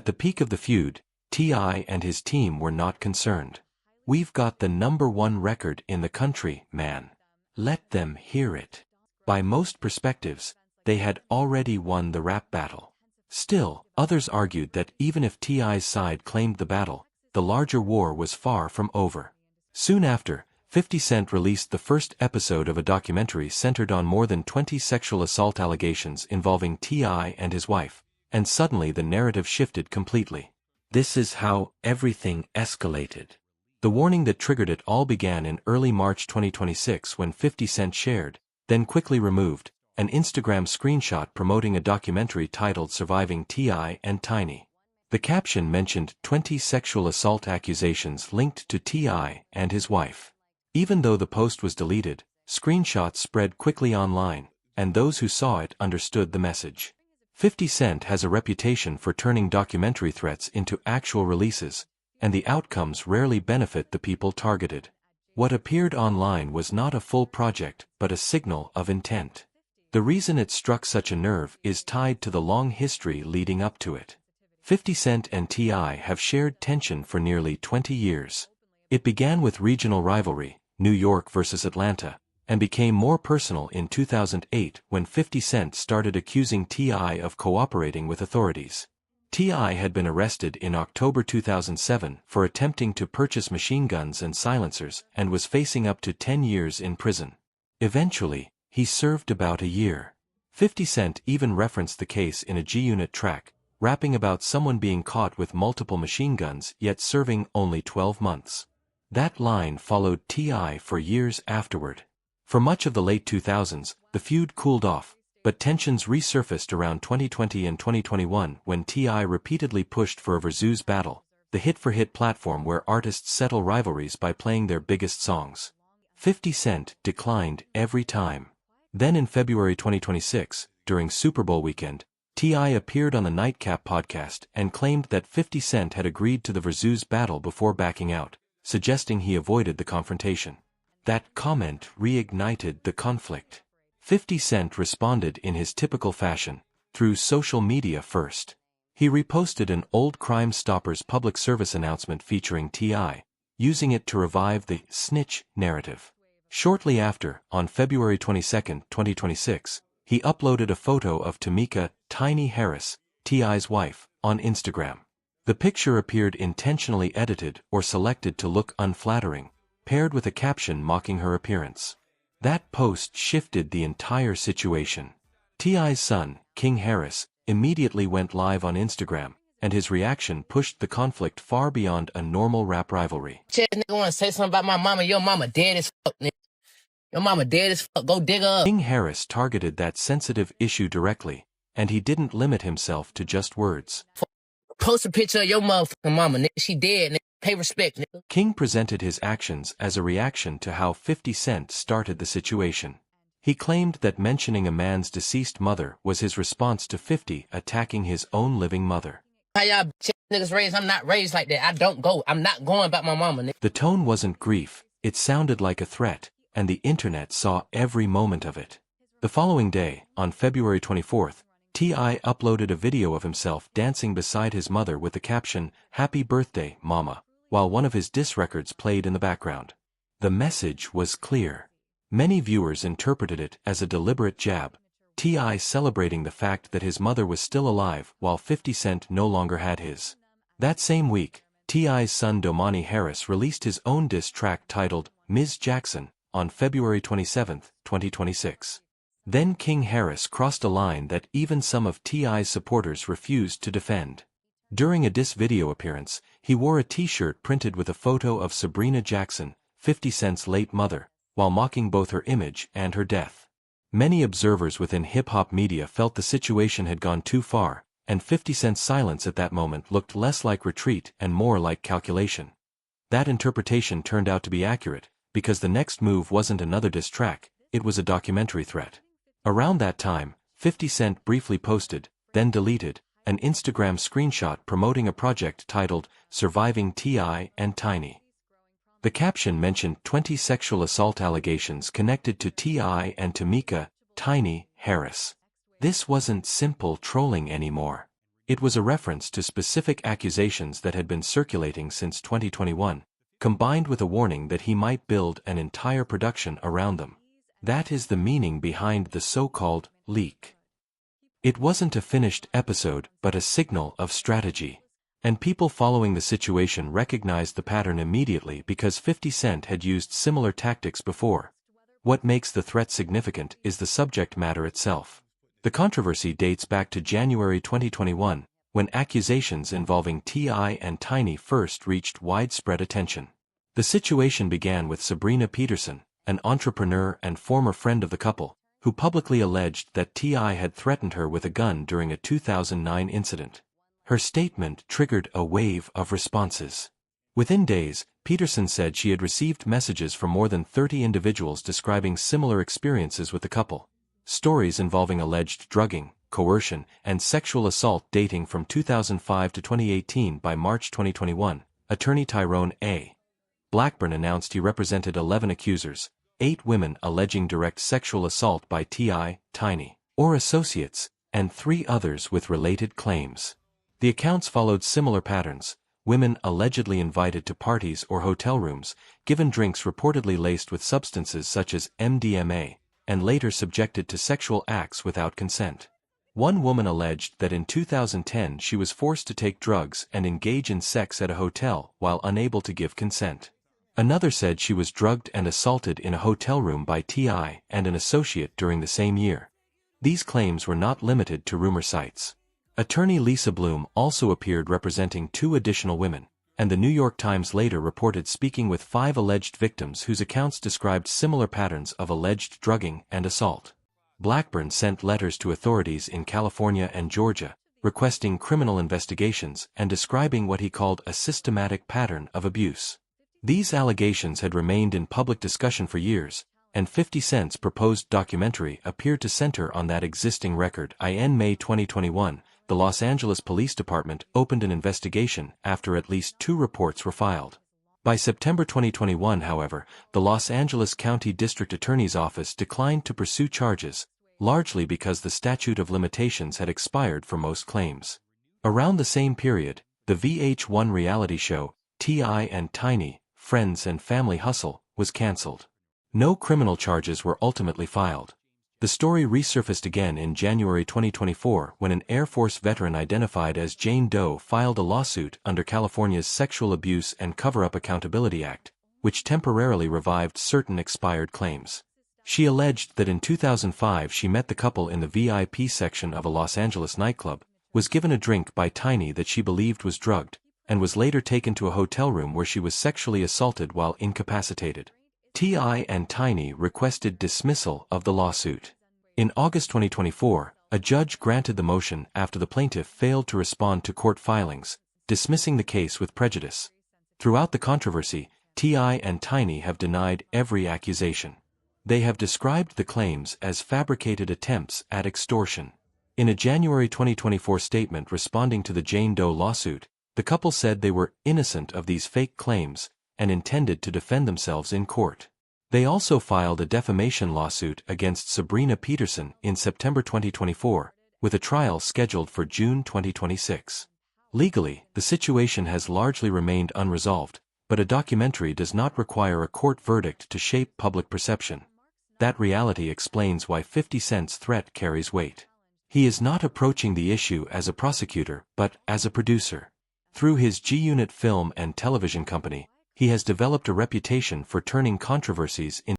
At the peak of the feud, T.I. and his team were not concerned. "We've got the #1 record in the country, man. Let them hear it." By most perspectives, they had already won the rap battle. Still, others argued that even if T.I.'s side claimed the battle, the larger war was far from over. Soon after, 50 Cent released the first episode of a documentary centered on more than 20 sexual assault allegations involving T.I. and his wife, and suddenly the narrative shifted completely. This is how everything escalated. The warning that triggered it all began in early March 2026 when 50 Cent shared, then quickly removed, an Instagram screenshot promoting a documentary titled Surviving T.I. and Tiny. The caption mentioned 20 sexual assault accusations linked to T.I. and his wife. Even though the post was deleted, screenshots spread quickly online, and those who saw it understood the message. 50 Cent has a reputation for turning documentary threats into actual releases, and the outcomes rarely benefit the people targeted. What appeared online was not a full project but a signal of intent. The reason it struck such a nerve is tied to the long history leading up to it. 50 Cent and T.I. have shared tension for nearly 20 years. It began with regional rivalry, New York versus Atlanta, and became more personal in 2008 when 50 Cent started accusing T.I. of cooperating with authorities. T.I. had been arrested in October 2007 for attempting to purchase machine guns and silencers and was facing up to 10 years in prison. Eventually, he served about a year. 50 Cent even referenced the case in a G-Unit track, rapping about someone being caught with multiple machine guns yet serving only 12 months. That line followed T.I. for years afterward. For much of the late 2000s, the feud cooled off, but tensions resurfaced around 2020 and 2021 when T.I. repeatedly pushed for a Versus battle, the hit-for-hit platform where artists settle rivalries by playing their biggest songs. 50 Cent declined every time. Then in February 2026, during Super Bowl weekend, T.I. appeared on the Nightcap podcast and claimed that 50 Cent had agreed to the Versus battle before backing out, suggesting he avoided the confrontation. That comment reignited the conflict. 50 Cent responded in his typical fashion, through social media first. He reposted an old Crime Stoppers public service announcement featuring T.I., using it to revive the snitch narrative. Shortly after, on February 22, 2026, he uploaded a photo of Tamika "Tiny" Harris, T.I.'s wife, on Instagram. The picture appeared intentionally edited or selected to look unflattering, paired with a caption mocking her appearance. That post shifted the entire situation. T.I.'s son, King Harris, immediately went live on Instagram, and his reaction pushed the conflict far beyond a normal rap rivalry. Nigga wanna say something about my mama, your mama dead as fuck, nigga. Your mama dead as fuck, go dig her up. King Harris targeted that sensitive issue directly, and he didn't limit himself to just words. Post a picture of your motherfucking mama, nigga. She dead, nigga. Pay respect, nigga. King presented his actions as a reaction to how 50 Cent started the situation. He claimed that mentioning a man's deceased mother was his response to 50 attacking his own living mother. How y'all niggas raised? I'm not raised like that. I'm not going about my mama, nigga. The tone wasn't grief, it sounded like a threat, and the internet saw every moment of it. The following day, on February 24th, T.I. uploaded a video of himself dancing beside his mother with the caption, "Happy birthday, mama," while one of his diss records played in the background. The message was clear. Many viewers interpreted it as a deliberate jab, T.I. celebrating the fact that his mother was still alive while 50 Cent no longer had his. That same week, T.I.'s son Domani Harris released his own diss track titled, "Ms. Jackson," on February 27, 2026. Then King Harris crossed a line that even some of T.I.'s supporters refused to defend. During a diss video appearance, he wore a t-shirt printed with a photo of Sabrina Jackson, 50 Cent's late mother, while mocking both her image and her death. Many observers within hip-hop media felt the situation had gone too far, and 50 Cent's silence at that moment looked less like retreat and more like calculation. That interpretation turned out to be accurate, because the next move wasn't another diss track, it was a documentary threat. Around that time, 50 Cent briefly posted, then deleted, an Instagram screenshot promoting a project titled, Surviving T.I. and Tiny. The caption mentioned 20 sexual assault allegations connected to T.I. and Tamika, "Tiny" Harris. This wasn't simple trolling anymore. It was a reference to specific accusations that had been circulating since 2021, combined with a warning that he might build an entire production around them. That is the meaning behind the so-called leak. It wasn't a finished episode, but a signal of strategy. And people following the situation recognized the pattern immediately because 50 Cent had used similar tactics before. What makes the threat significant is the subject matter itself. The controversy dates back to January 2021, when accusations involving T.I. and Tiny first reached widespread attention. The situation began with Sabrina Peterson, an entrepreneur and former friend of the couple, who publicly alleged that T.I. had threatened her with a gun during a 2009 incident. Her statement triggered a wave of responses. Within days, Peterson said she had received messages from more than 30 individuals describing similar experiences with the couple. Stories involving alleged drugging, coercion, and sexual assault dating from 2005 to 2018. By March 2021, attorney Tyrone A. Blackburn announced he represented 11 accusers, 8 women alleging direct sexual assault by T.I., Tiny, or associates, and 3 others with related claims. The accounts followed similar patterns: women allegedly invited to parties or hotel rooms, given drinks reportedly laced with substances such as MDMA, and later subjected to sexual acts without consent. One woman alleged that in 2010 she was forced to take drugs and engage in sex at a hotel while unable to give consent. Another said she was drugged and assaulted in a hotel room by T.I. and an associate during the same year. These claims were not limited to rumor sites. Attorney Lisa Bloom also appeared representing 2 additional women, and the New York Times later reported speaking with 5 alleged victims whose accounts described similar patterns of alleged drugging and assault. Blackburn sent letters to authorities in California and Georgia, requesting criminal investigations and describing what he called a systematic pattern of abuse. These allegations had remained in public discussion for years, and 50 Cent's proposed documentary appeared to center on that existing record. In May 2021, the Los Angeles Police Department opened an investigation after at least 2 reports were filed. By September 2021, however, the Los Angeles County District Attorney's Office declined to pursue charges, largely because the statute of limitations had expired for most claims. Around the same period, the VH1 reality show, T.I. and Tiny, Friends and Family Hustle, was cancelled. No criminal charges were ultimately filed. The story resurfaced again in January 2024 when an Air Force veteran identified as Jane Doe filed a lawsuit under California's Sexual Abuse and Cover-Up Accountability Act, which temporarily revived certain expired claims. She alleged that in 2005 she met the couple in the VIP section of a Los Angeles nightclub, was given a drink by Tiny that she believed was drugged, and was later taken to a hotel room where she was sexually assaulted while incapacitated. T.I. and Tiny requested dismissal of the lawsuit. In August 2024, a judge granted the motion after the plaintiff failed to respond to court filings, dismissing the case with prejudice. Throughout the controversy, T.I. and Tiny have denied every accusation. They have described the claims as fabricated attempts at extortion. In a January 2024 statement responding to the Jane Doe lawsuit, the couple said they were innocent of these fake claims and intended to defend themselves in court. They also filed a defamation lawsuit against Sabrina Peterson in September 2024, with a trial scheduled for June 2026. Legally, the situation has largely remained unresolved, but a documentary does not require a court verdict to shape public perception. That reality explains why 50 Cent's threat carries weight. He is not approaching the issue as a prosecutor, but as a producer. Through his G-Unit film and television company, he has developed a reputation for turning controversies into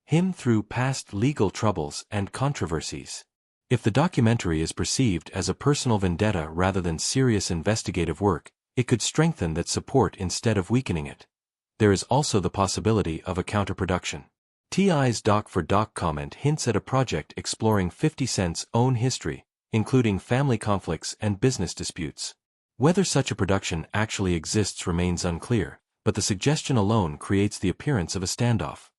him through past legal troubles and controversies. If the documentary is perceived as a personal vendetta rather than serious investigative work, it could strengthen that support instead of weakening it. There is also the possibility of a counterproduction. T.I.'s Doc for Doc comment hints at a project exploring 50 Cent's own history, including family conflicts and business disputes. Whether such a production actually exists remains unclear, but the suggestion alone creates the appearance of a standoff.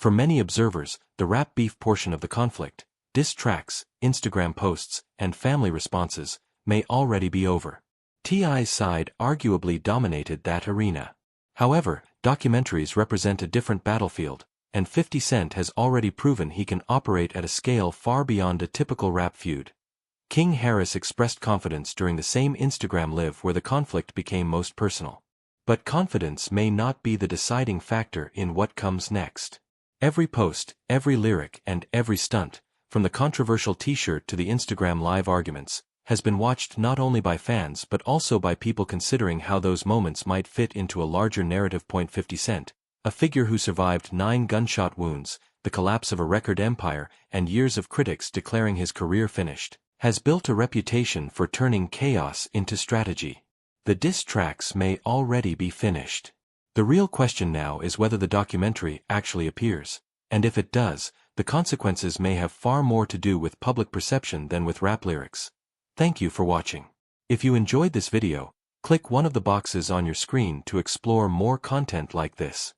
For many observers, the rap beef portion of the conflict, diss tracks, Instagram posts, and family responses, may already be over. T.I.'s side arguably dominated that arena. However, documentaries represent a different battlefield, and 50 Cent has already proven he can operate at a scale far beyond a typical rap feud. King Harris expressed confidence during the same Instagram Live where the conflict became most personal. But confidence may not be the deciding factor in what comes next. Every post, every lyric, and every stunt, from the controversial t-shirt to the Instagram Live arguments, has been watched not only by fans but also by people considering how those moments might fit into a larger narrative. 50 Cent, a figure who survived 9 gunshot wounds, the collapse of a record empire, and years of critics declaring his career finished, has built a reputation for turning chaos into strategy. The diss tracks may already be finished. The real question now is whether the documentary actually appears, and if it does, the consequences may have far more to do with public perception than with rap lyrics. Thank you for watching. If you enjoyed this video, click one of the boxes on your screen to explore more content like this.